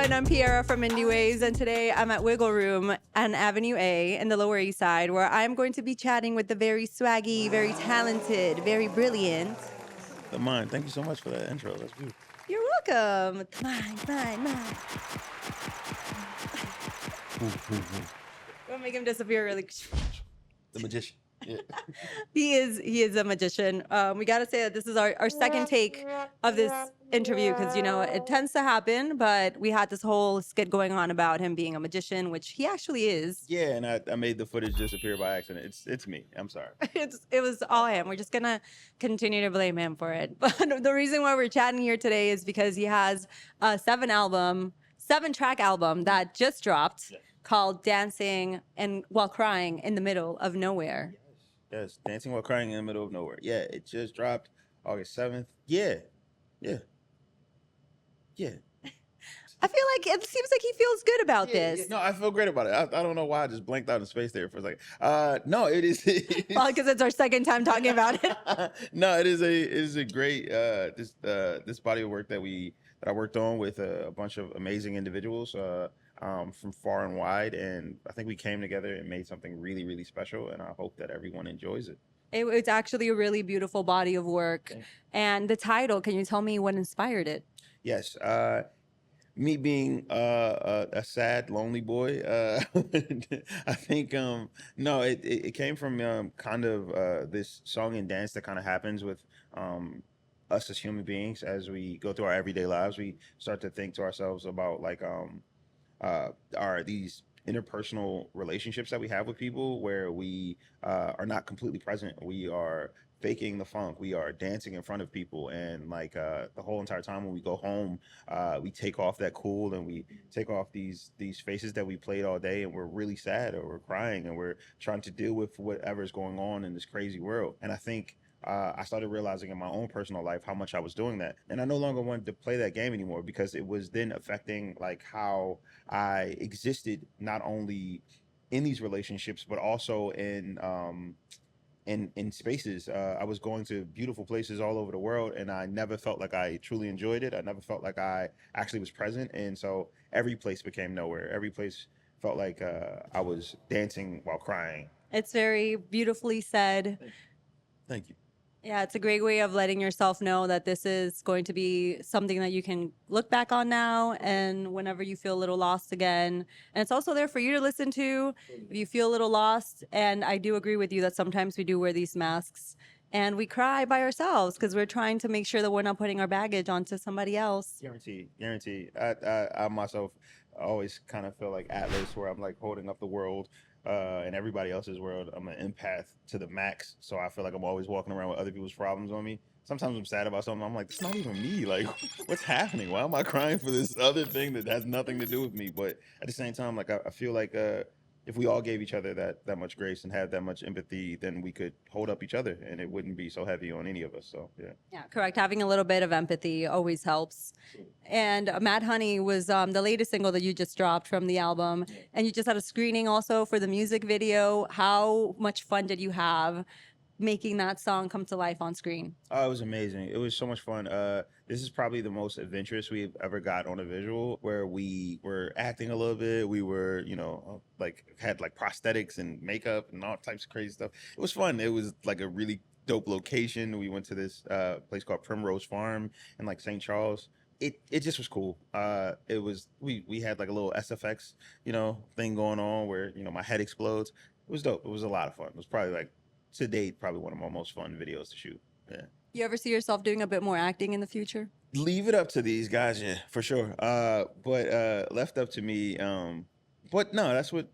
everyone. I'm Piera from IndieWavves, and today I'm at Wiggle Room on Avenue A in the Lower East Side, where I'm going to be chatting with the very swaggy, very talented, very brilliant theMIND. Thank you so much for that intro. That's beautiful. You're welcome. Mine. We'll make him disappear really. The magician. Yeah. He is a magician. We got to say that this is our second take of this interview because, you know, it tends to happen, but we had this whole skit going on about him being a magician, which he actually is. Yeah, and I made the footage disappear by accident. It's me. I'm sorry. It was all him. We're just going to continue to blame him for it. But the reason why we're chatting here today is because he has a 7-track album that just dropped called Dancing and While Crying in the Middle of Nowhere. Yes, Dancing While Crying in the Middle of Nowhere. Yeah, it just dropped August 7th. Yeah. I feel like it seems like he feels good about this. Yeah. No, I feel great about it. I don't know why I just blanked out in space there for a second. No, it is. Well, because it's our second time talking about it. No, it is a great this body of work that I worked on with a bunch of amazing individuals from far and wide, and I think we came together and made something really, really special, and I hope that everyone enjoys it. It's actually a really beautiful body of work. And the title, can you tell me what inspired it? Yes. Me being a sad, lonely boy, I think no, it came from kind of this song and dance that kind of happens with us as human beings as we go through our everyday lives. We start to think to ourselves about like are these interpersonal relationships that we have with people where we are not completely present. We are faking the funk. We are dancing in front of people, and like the whole entire time when we go home, we take off that cool and we take off these faces that we played all day, and we're really sad or we're crying and we're trying to deal with whatever's going on in this crazy world. And I think I started realizing in my own personal life how much I was doing that, and I no longer wanted to play that game anymore because it was then affecting like how I existed, not only in these relationships but also in spaces. I was going to beautiful places all over the world, and I never felt like I truly enjoyed it. I never felt like I actually was present, and so every place became nowhere. Every place felt like I was dancing while crying. It's very beautifully said. Thank you. Yeah, it's a great way of letting yourself know that this is going to be something that you can look back on now and whenever you feel a little lost again. And it's also there for you to listen to if you feel a little lost. And I do agree with you that sometimes we do wear these masks and we cry by ourselves because we're trying to make sure that we're not putting our baggage onto somebody else. Guarantee. I myself always kind of feel like Atlas, where I'm like holding up the world. And everybody else's world. I'm an empath to the max, so I feel like I'm always walking around with other people's problems on me. Sometimes I'm sad about something. I'm like, it's not even me. Like, what's happening? Why am I crying for this other thing that has nothing to do with me? But at the same time, like, I feel like if we all gave each other that much grace and had that much empathy, then we could hold up each other, and it wouldn't be so heavy on any of us. So yeah, correct. Having a little bit of empathy always helps. And Mad Honey was the latest single that you just dropped from the album, and you just had a screening also for the music video. How much fun did you have making that song come to life on screen? Oh, it was amazing. It was so much fun. This is probably the most adventurous we've ever got on a visual, where we were acting a little bit. We were, like had like prosthetics and makeup and all types of crazy stuff. It was fun. It was like a really dope location. We went to this place called Primrose Farm in like St. Charles. It just was cool. It was we had like a little SFX, thing going on where, my head explodes. It was dope. It was a lot of fun. It was probably like, to date, probably one of my most fun videos to shoot. Yeah. You ever see yourself doing a bit more acting in the future? Leave it up to these guys, yeah, for sure. But left up to me. But no, that's what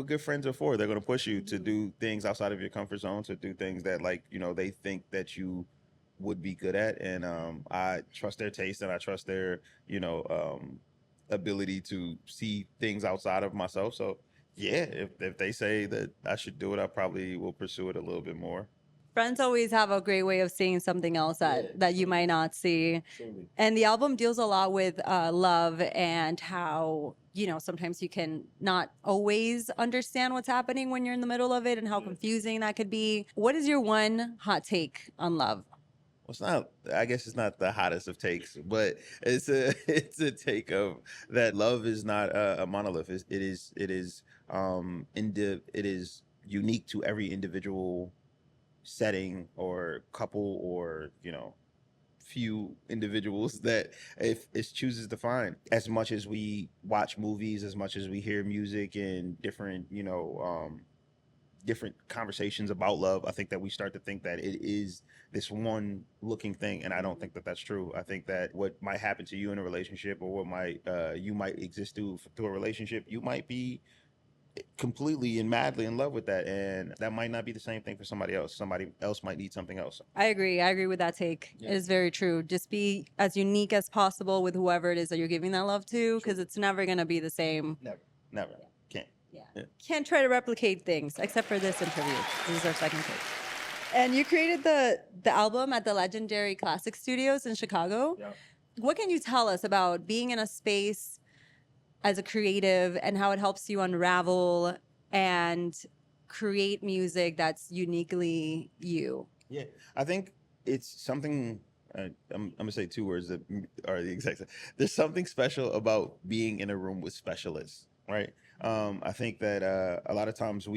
good friends are for. They're gonna push you to do things outside of your comfort zone, to do things that like they think that you would be good at, and I trust their taste and I trust their ability to see things outside of myself. So. Yeah, if they say that I should do it, I probably will pursue it a little bit more. Friends always have a great way of seeing something else that you might not see. And the album deals a lot with love and how, sometimes you can not always understand what's happening when you're in the middle of it and how confusing that could be. What is your one hot take on love? it's not. I guess it's not the hottest of takes, but it's a it's a take of that love is not a monolith. It is unique to every individual setting or couple or few individuals that if it chooses to find. As much as we watch movies, as much as we hear music and different different conversations about love, I think that we start to think that it is this one looking thing, and I don't think that that's true. I think that what might happen to you in a relationship, or what might you might exist through a relationship, you might be completely and madly in love with that, and that might not be the same thing for somebody else. Somebody else might need something else. I agree. I agree with that take. Yeah. It is very true. Just be as unique as possible with whoever it is that you're giving that love to, because it's never going to be the same. Never can't. Yeah. Can't try to replicate things, except for this interview. This is our second take. And you created the album at the legendary Classic Studios in Chicago. Yeah. What can you tell us about being in a space as a creative and how it helps you unravel and create music that's uniquely you? Yeah, I think it's something. I'm gonna say two words that are the exact same. There's something special about being in a room with specialists, right? I think that a lot of times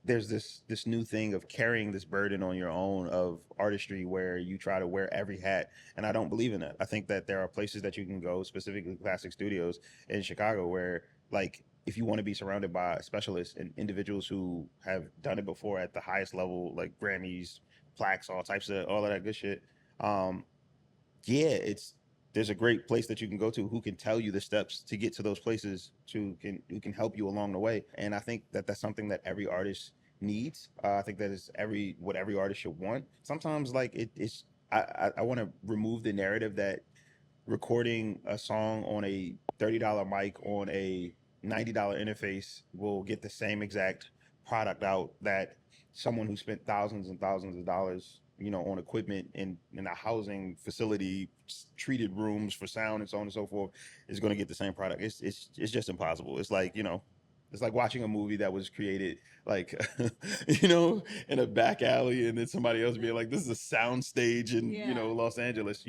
there's this new thing of carrying this burden on your own of artistry, where you try to wear every hat, and I don't believe in that. I think that there are places that you can go, specifically Classic Studios in Chicago, where, like, if you want to be surrounded by specialists and individuals who have done it before at the highest level, like Grammys, plaques, all of that good shit, yeah, there's a great place that you can go to who can tell you the steps to get to those places, who can help you along the way. And I think that that's something that every artist needs. I think that is what every artist should want. Sometimes, like, it's I want to remove the narrative that recording a song on a $30 mic on a $90 interface will get the same exact product out that someone who spent thousands and thousands of dollars, on equipment in a housing facility, treated rooms for sound and so on and so forth, is going to get the same product. It's just impossible. It's like, it's like watching a movie that was created, like, in a back alley, and then somebody else being like, this is a sound stage in, Los Angeles.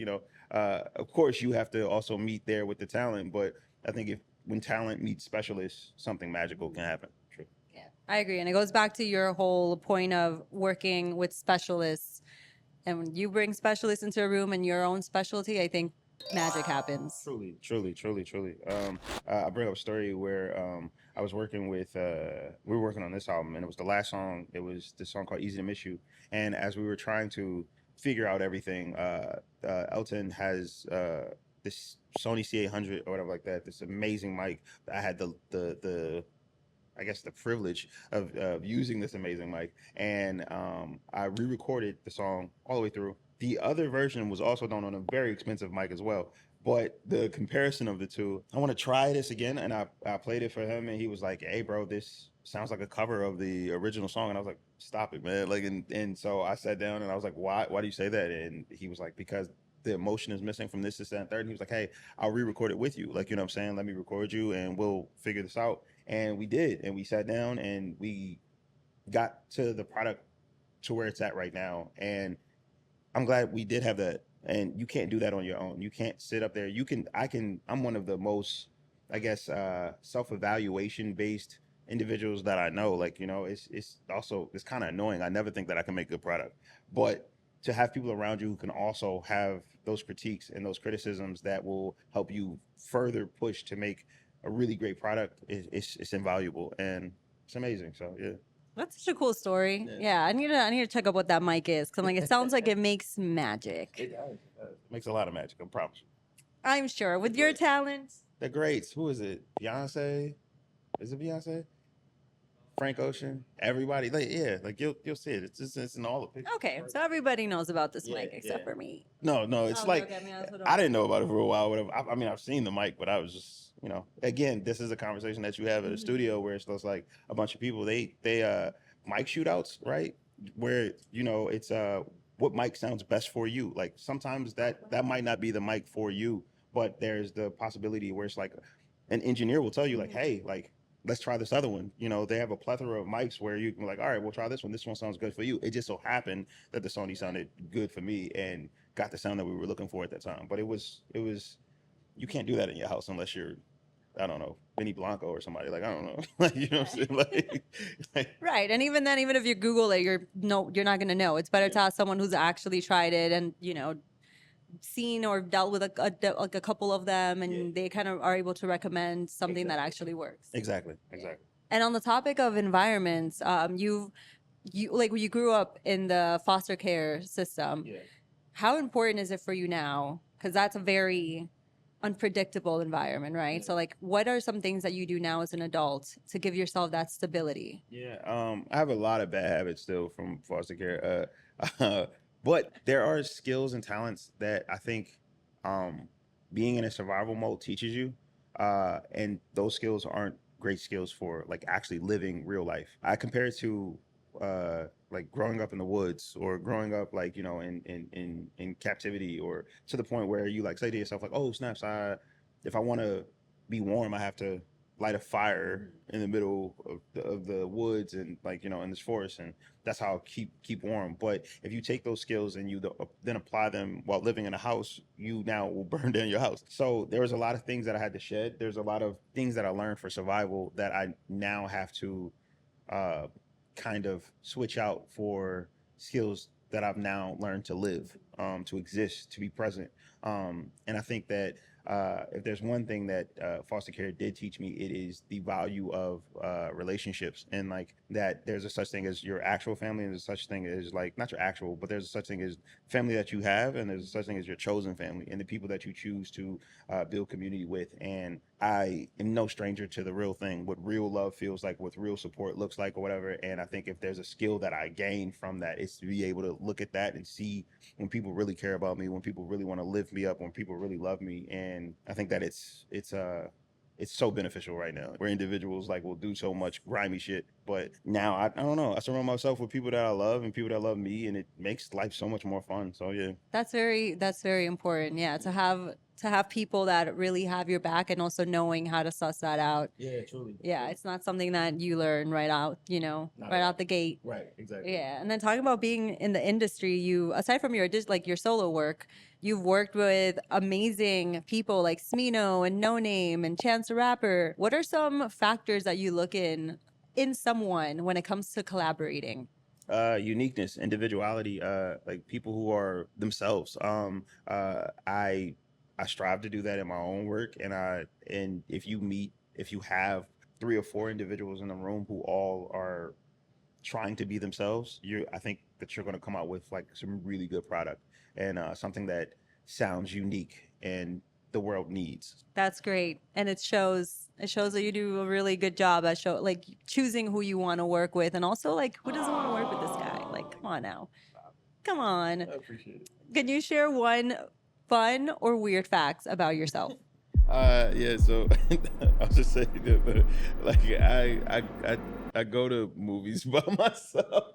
Of course you have to also meet there with the talent, but I think when talent meets specialists, something magical can happen. True. Yeah, I agree. And it goes back to your whole point of working with specialists. And when you bring specialists into a room and your own specialty, I think magic happens. Truly, truly, truly, truly. I bring up a story where I was working with, we were working on this album, and it was the last song. It was this song called Easy to Miss You. And as we were trying to figure out everything, Elton has this Sony C800 or whatever like that, this amazing mic. I had the I guess the privilege of using this amazing mic, and I re-recorded the song all the way through. The other version was also done on a very expensive mic as well. But the comparison of the two, I want to try this again, and I played it for him, and he was like, "Hey, bro, this sounds like a cover of the original song," and I was like, "Stop it, man!" Like, and so I sat down and I was like, "Why do you say that?" And he was like, "Because the emotion is missing from this, that, and third." And he was like, "Hey, I'll re-record it with you. Like, you know what I'm saying? Let me record you, and we'll figure this out." And we did, and we sat down and we got to the product to where it's at right now. And I'm glad we did have that. And you can't do that on your own. You can't sit up there. I'm one of the most, I guess, self-evaluation based individuals that I know. Like, it's kind of annoying. I never think that I can make a good product, but to have people around you who can also have those critiques and those criticisms that will help you further push to make a really great product, it's invaluable, and it's amazing. So yeah. That's such a cool story. Yeah, I need to check up what that mic is, because I'm like, it sounds like it makes magic. It does. It makes a lot of magic, I promise you. I'm sure. With your talent. The greats. Who is it? Beyonce? Is it Beyonce? Frank Ocean? Everybody? Like, yeah, like you'll see it. It's in all the pictures. Okay, so everybody knows about this mic except for me. No, it's like, I didn't know about it for a while. Whatever. I mean, I've seen the mic, but I was just, again, this is a conversation that you have at a studio where it's just like a bunch of people. They mic shootouts, right? Where it's what mic sounds best for you. Like, sometimes that might not be the mic for you, but there's the possibility where it's like an engineer will tell you, like, hey, like, let's try this other one. You know, they have a plethora of mics where you can like, all right, we'll try this one. This one sounds good for you. It just so happened that the Sony sounded good for me and got the sound that we were looking for at that time. But it was you can't do that in your house unless you're, I don't know, Benny Blanco or somebody. Like, I don't know. Like, you know what I'm saying? Like Right. And even then, even if you Google it, you're not going to know. It's better to ask someone who's actually tried it and, seen or dealt with like a couple of them, and they kind of are able to recommend something that actually works. Exactly. And on the topic of environments, you like when you grew up in the foster care system, how important is it for you now? Because that's a very unpredictable environment, right? So like, what are some things that you do now as an adult to give yourself that stability? I have a lot of bad habits still from foster care. But there are skills and talents that I think being in a survival mode teaches you. And those skills aren't great skills for like actually living real life. I compare it to like growing up in the woods or growing up like, you know, in captivity, or to the point where you like say to yourself like, oh snaps, if I want to be warm, I have to light a fire in the middle of the woods and like, you know, in this forest, and that's how I'll keep warm. But if you take those skills and you then apply them while living in a house, you now will burn down your house. So there was a lot of things that I had to shed. There's a lot of things that I learned for survival that I now have to uh, kind of switch out for skills that I've now learned to live, to exist, to be present. And I think that if there's one thing that foster care did teach me, it is the value of relationships, and like that there's a such thing as your actual family, and there's a such thing as like not your actual, but there's a such thing as family that you have, and there's a such thing as your chosen family and the people that you choose to build community with. And I am no stranger to the real thing, what real love feels like, what real support looks like, or whatever. And I think if there's a skill that I gained from that, it's to be able to look at that and see when people really care about me, when people really want to lift me up, when people really love me. And I think that it's so beneficial right now, where individuals like will do so much grimy shit, but now I don't know, I surround myself with people that I love and people that love me, and it makes life so much more fun. So yeah, That's very important. Yeah, to have people that really have your back, and also knowing how to suss that out. yeah, truly. Yeah, it's not something that you learn right out, Not right at all. out the gate. Right, exactly. Yeah, and then talking about being in the industry, you aside from your like your solo work, you've worked with amazing people like Smino and Noname and Chance the Rapper. What are some factors that you look in someone when it comes to collaborating? Uniqueness, individuality, like people who are themselves. I strive to do that in my own work, and if you have 3 or 4 individuals in the room who all are trying to be themselves, I think that you're going to come out with like some really good product, and something that sounds unique and the world needs. That's great, and it shows. It shows that you do a really good job at like choosing who you want to work with, and also like who doesn't want to work with this guy. Like, come on now, come on. I appreciate it. Can you share one fun or weird facts about yourself? Yeah, so I'll just say that, but like I go to movies by myself.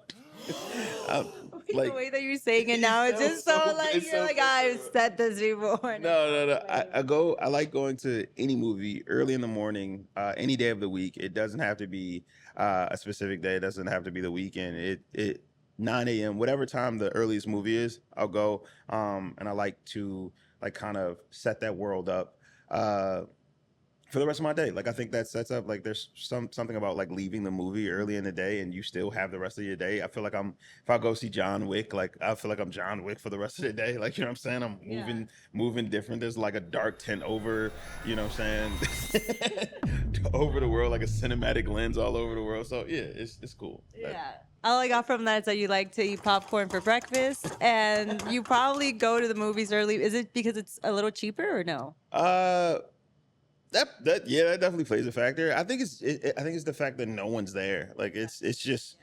I'm, The like way that you're saying it now, it's just so like it's you're so like I've said this before. no. I like going to any movie early in the morning, any day of the week. It doesn't have to be a specific day. It doesn't have to be the weekend. It 9 a.m. whatever time the earliest movie is, I'll go. And I like to like kind of set that world up for the rest of my day. Like I think that sets up like there's something about like leaving the movie early in the day and you still have the rest of your day. I feel like if I go see John Wick, like I feel like I'm John Wick for the rest of the day. Like, you know what I'm saying? I'm moving different. There's like a dark tint over, you know what I'm saying? Over the world, like a cinematic lens all over the world. So yeah, it's cool. Yeah. All I got from that is that you like to eat popcorn for breakfast, and you probably go to the movies early. Is it because it's a little cheaper or no? That definitely plays a factor. I think it's the fact that no one's there. Like it's just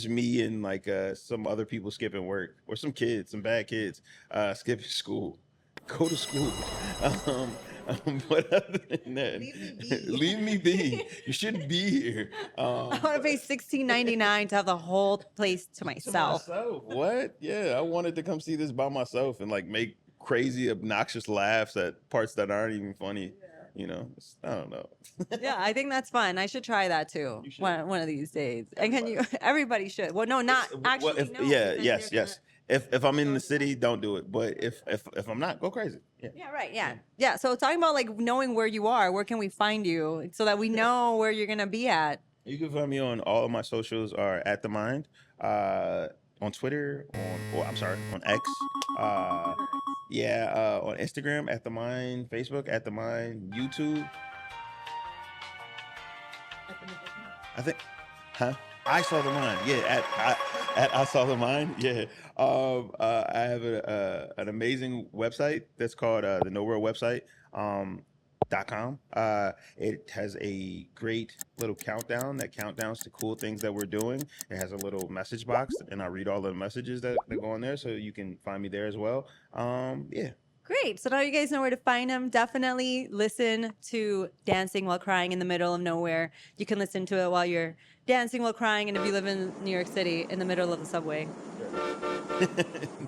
me and like some other people skipping work, or some bad kids skipping school. Go to school. But other than that, leave me be. You shouldn't be here. I want to pay $16.99 to have the whole place to myself. What? Yeah, I wanted to come see this by myself and like make crazy, obnoxious laughs at parts that aren't even funny. You know, I don't know. Yeah, I think that's fun. I should try that too You should. one of these days. And can you? Everybody should. Well, no, not Well, actually. if No. yeah, Because then yes, they're yes. If I'm in go the to city, don't do it. But if I'm not, go crazy. Yeah. Yeah, right. Yeah. So talking about like knowing where you are, where can we find you so that we know where you're gonna be at? You can find me on all of my socials are at theMIND. On Twitter, on X. On Instagram at theMIND, Facebook at theMIND, YouTube. I think, huh? I saw the mind. Yeah, at I saw the mind. Yeah. I have an amazing website that's called the No World website. .com. It has a great little countdown that countdowns to cool things that we're doing. It has a little message box, and I read all the messages that go on there, so you can find me there as well. Yeah. Great. So now you guys know where to find him. Definitely listen to Dancing While Crying in the Middle of Nowhere. You can listen to it while you're dancing while crying, and if you live in New York City, in the middle of the subway.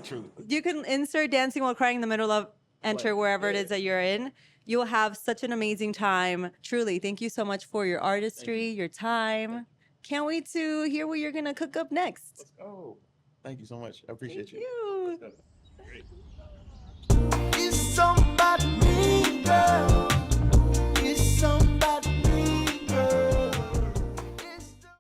True. You can insert Dancing While Crying in the middle of enter wherever it is that you're in. You will have such an amazing time. Truly, thank you so much for your artistry, your time. Can't wait to hear what you're going to cook up next. Let's go. Thank you so much. I appreciate Thank you. Let's go. Great.